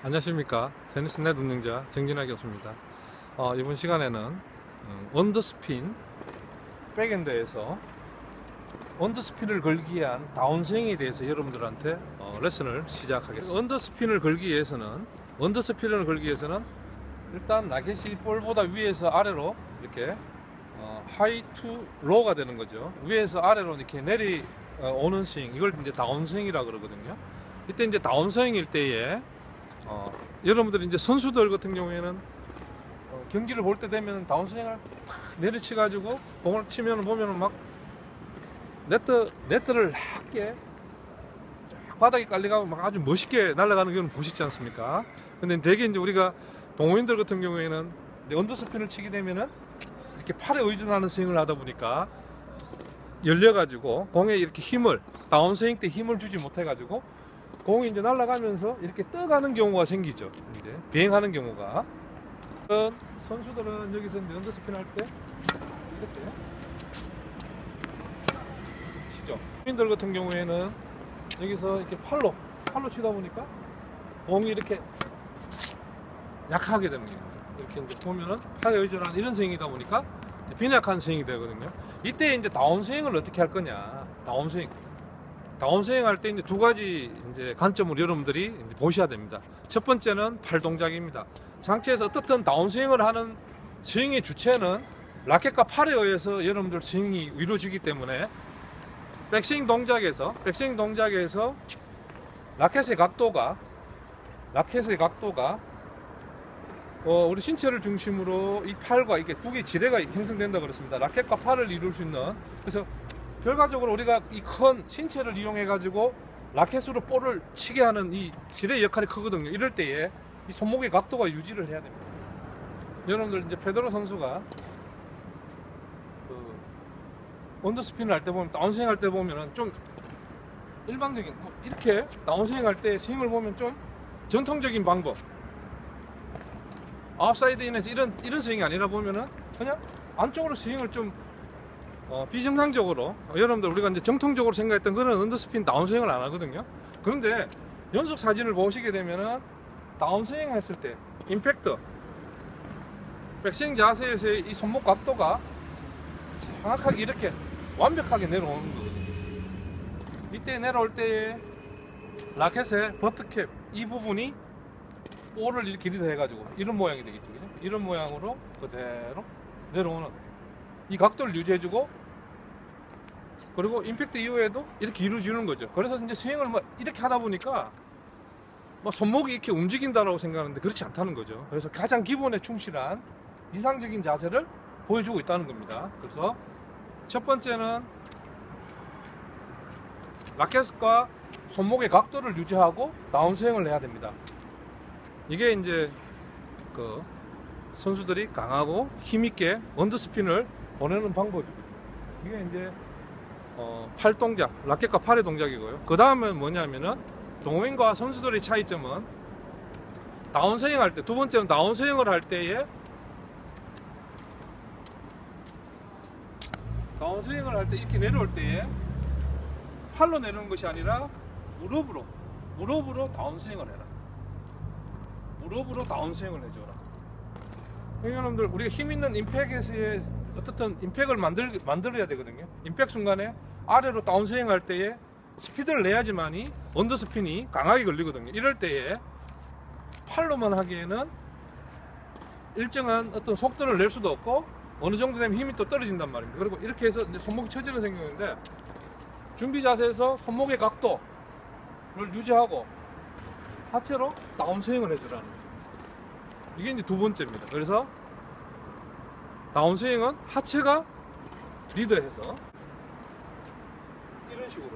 안녕하십니까. 테니스넷 운영자 정진학 교수입니다. 이번 시간에는 언더스핀 백엔드에서 언더스핀을 걸기 위한 다운스윙에 대해서 여러분들한테 레슨을 시작하겠습니다. 언더스핀을 걸기 위해서는 일단 라켓이 볼보다 위에서 아래로 이렇게 하이 투 로우가 되는 거죠. 위에서 아래로 이렇게 내려오는 스윙, 이걸 이제 다운스윙이라 그러거든요. 이때 이제 다운스윙일 때에 여러분들이 이제 선수들 같은 경우에는 경기를 볼 때 되면 다운스윙을 탁 내려치 가지고 공을 치면 보면은 막 네트를 낮게 바닥에 깔려가고 막 아주 멋있게 날아가는 건 보시지 않습니까? 근데 대개 이제 우리가 동호인들 같은 경우에는 언더스핀을 치게 되면은 이렇게 팔에 의존하는 스윙을 하다 보니까 열려가지고 공에 이렇게 다운스윙 때 힘을 주지 못해가지고 공이 이제 날아가면서 이렇게 떠가는 경우가 생기죠. 이제 비행하는 경우가. 선수들은 여기서 이제 언더스핀 할 때 이렇게 치죠. 선수들 같은 경우에는 여기서 이렇게 팔로 치다 보니까 공이 이렇게 약하게 되는 거예요. 이렇게 이제 보면은 팔에 의존한 이런 스윙이다 보니까 빈약한 스윙이 되거든요. 이때 이제 다운스윙을 어떻게 할 거냐? 다운스윙 할 때 이제 두 가지 이제 관점을 여러분들이 이제 보셔야 됩니다. 첫 번째는 팔 동작입니다. 상체에서 어떻든 다운스윙을 하는 스윙의 주체는 라켓과 팔에 의해서 여러분들 스윙이 이루어지기 때문에 백스윙 동작에서 라켓의 각도가 우리 신체를 중심으로 이 팔과 이게 두 개의 지뢰가 형성된다 그랬습니다. 라켓과 팔을 이룰 수 있는. 그래서 결과적으로 우리가 이 큰 신체를 이용해 가지고 라켓으로 볼을 치게 하는 이 지뢰 역할이 크거든요. 이럴 때에 이 손목의 각도가 유지를 해야 됩니다. 여러분들 이제 페데러 선수가 언더스핀을 할 때 보면, 다운스윙 할 때 보면은 좀 일반적인 이렇게 다운스윙 할 때 스윙을 보면 좀 전통적인 방법, 아웃사이드 인에서 이런 스윙이 아니라 보면은 그냥 안쪽으로 스윙을 좀 비정상적으로, 여러분들 우리가 이제 정통적으로 생각했던 그런 언더스핀 다운스윙을 안 하거든요. 그런데 연속 사진을 보시게 되면은 다운스윙 했을 때 임팩트, 백스윙 자세에서의 이 손목 각도가 정확하게 이렇게 완벽하게 내려오는 거거든요. 이때 내려올 때에 라켓의 버트캡 이 부분이 볼을 이렇게 리드해 가지고 이런 모양이 되겠죠. 그죠? 이런 모양으로 그대로 내려오는 이 각도를 유지해주고, 그리고 임팩트 이후에도 이렇게 이루어지는 거죠. 그래서 이제 스윙을 이렇게 하다 보니까 손목이 이렇게 움직인다라고 생각하는데 그렇지 않다는 거죠. 그래서 가장 기본에 충실한 이상적인 자세를 보여주고 있다는 겁니다. 그래서 첫 번째는 라켓과 손목의 각도를 유지하고 다운스윙을 해야 됩니다. 이게 이제 선수들이 강하고 힘있게 언더스핀을 보내는 방법이고, 이게 이제 팔 동작, 라켓과 팔의 동작이고요. 그 다음에 뭐냐면은 동호인과 선수들의 차이점은 다운스윙 할 때, 두 번째는 다운스윙을 할 때에 이렇게 내려올 때에 팔로 내려오는 것이 아니라 무릎으로 다운스윙을 해라. 무릎으로 다운스윙을 해줘라. 여러분들 우리가 힘있는 임팩에서의 어떻든 임팩을 만들어야 되거든요. 임팩 순간에 아래로 다운스윙 할 때에 스피드를 내야지만이 언더스핀이 강하게 걸리거든요. 이럴 때에 팔로만 하기에는 일정한 어떤 속도를 낼 수도 없고 어느 정도 되면 힘이 또 떨어진단 말입니다. 그리고 이렇게 해서 이제 손목이 처지는 생기는데, 준비 자세에서 손목의 각도를 유지하고 하체로 다운스윙을 해주라는 거죠. 이게 이제 두 번째입니다. 그래서 다운스윙은 하체가 리드해서 이런 식으로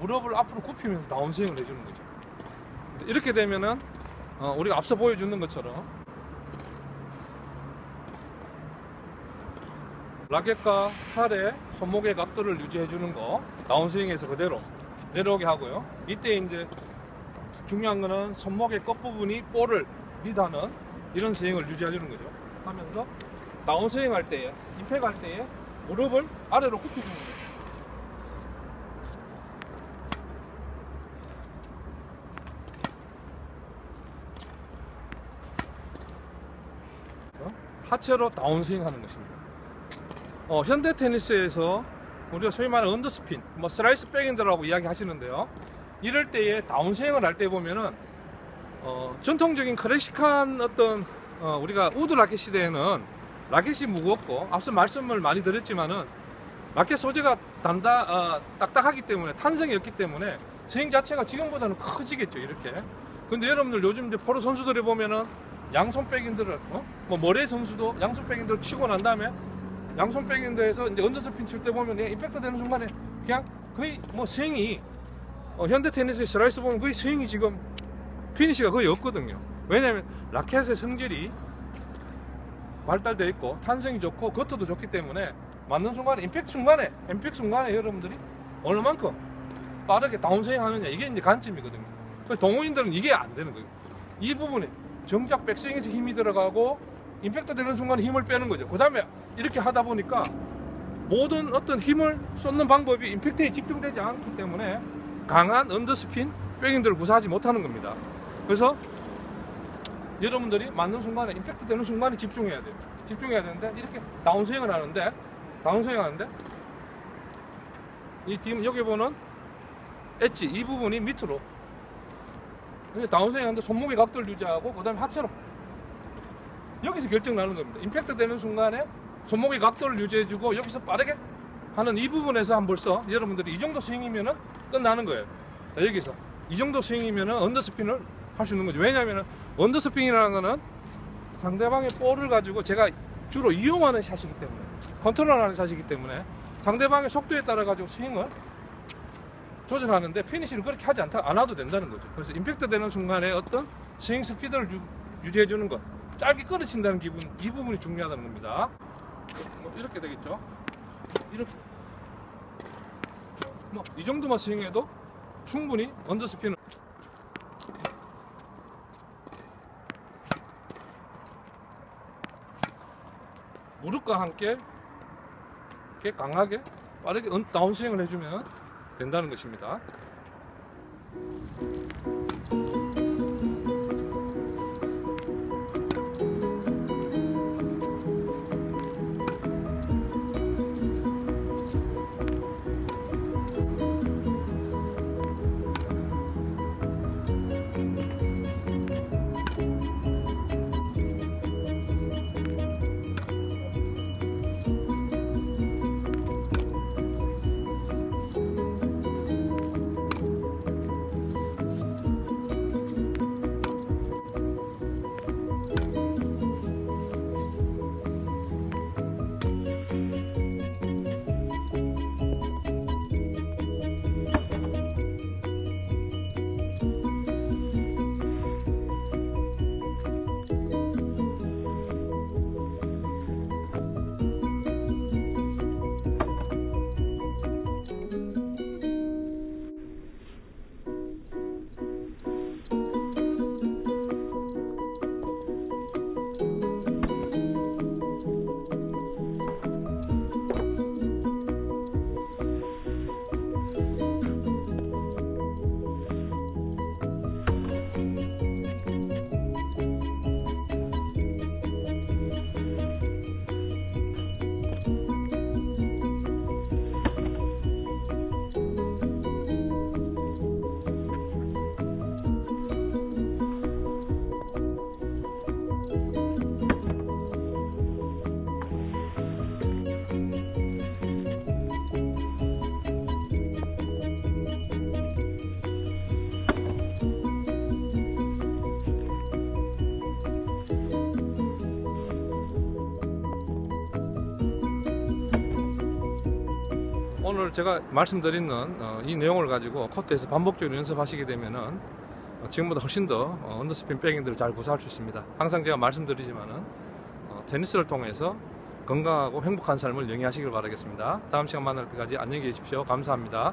무릎을 앞으로 굽히면서 다운스윙을 해주는 거죠. 이렇게 되면은 우리가 앞서 보여주는 것처럼 라켓과 팔의 손목의 각도를 유지해주는 거, 다운스윙에서 그대로 내려오게 하고요. 이때 이제 중요한 거는 손목의 끝부분이 볼을 리드하는 이런 스윙을 유지해주는 거죠. 하면서 다운스윙 할 때에, 임팩 할 때에 무릎을 아래로 굽혀주는 거예요. 하체로 다운스윙 하는 것입니다. 현대 테니스에서 우리가 소위 말하는 언더스핀, 뭐 슬라이스 백핸드라고 이야기 하시는데요. 이럴 때에 다운스윙을 할 때 보면은 전통적인 클래식한 어떤 우리가 우드 라켓 시대에는 라켓이 무겁고 앞서 말씀을 많이 드렸지만은 라켓 소재가 딱딱하기 때문에 탄성이 없기 때문에 스윙 자체가 지금보다는 커지겠죠, 이렇게. 근데 여러분들 요즘 이제 프로 선수들이 보면은 양손 백핸드를 뭐 머레 선수도 양손 백핸드를 치고 난 다음에 양손 백핸드에서 이제 언더스핀 칠 때 보면 임팩트 되는 순간에 그냥 거의 뭐 스윙이 현대 테니스의 슬라이스 보면 거의 스윙이 지금 피니시가 거의 없거든요. 왜냐하면 라켓의 성질이 발달되어 있고 탄성이 좋고 거토도 좋기 때문에 맞는 순간에 임팩트 순간에 여러분들이 어느 만큼 빠르게 다운스윙 하느냐, 이게 이제 관점이거든요. 동호인들은 이게 안 되는 거예요. 이 부분에 정작 백스윙에서 힘이 들어가고 임팩트 되는 순간에 힘을 빼는 거죠. 그 다음에 이렇게 하다 보니까 모든 어떤 힘을 쏟는 방법이 임팩트에 집중되지 않기 때문에 강한 언더스핀 백핸드를 구사하지 못하는 겁니다. 그래서 여러분들이 맞는 순간에 임팩트 되는 순간에 집중해야 돼요. 집중해야 되는데 이렇게 다운스윙을 하는데 이 뒤 여기 보는 엣지 이 부분이 밑으로 다운스윙 하는데 손목의 각도를 유지하고 그 다음에 하체로 여기서 결정 나는 겁니다. 임팩트 되는 순간에 손목의 각도를 유지해주고 여기서 빠르게 하는 이 부분에서 한 벌써 여러분들이 이 정도 스윙이면은 끝나는 거예요. 자, 여기서 이 정도 스윙이면은 언더스핀을 할 수 있는 거죠. 왜냐하면 언더스핀이라는 거는 상대방의 볼을 가지고 제가 주로 이용하는 샷이기 때문에, 컨트롤하는 샷이기 때문에 상대방의 속도에 따라 가지고 스윙을 조절하는데 피니시를 그렇게 하지 않아도 된다는 거죠. 그래서 임팩트 되는 순간에 어떤 스윙 스피드를 유지해 주는 것, 짧게 끌어친다는 기분, 이 부분이 중요하다는 겁니다. 뭐 이렇게 되겠죠. 이렇게 뭐 이 정도만 스윙해도 충분히 언더스핀을 무릎과 함께 이렇게 강하게 빠르게 다운스윙을 해주면 된다는 것입니다. 오늘 제가 말씀드리는 이 내용을 가지고 코트에서 반복적으로 연습하시게 되면은 지금보다 훨씬 더 언더스핀 백핸드를 잘 구사할 수 있습니다. 항상 제가 말씀드리지만은 테니스를 통해서 건강하고 행복한 삶을 영위하시길 바라겠습니다. 다음 시간 만날 때까지 안녕히 계십시오. 감사합니다.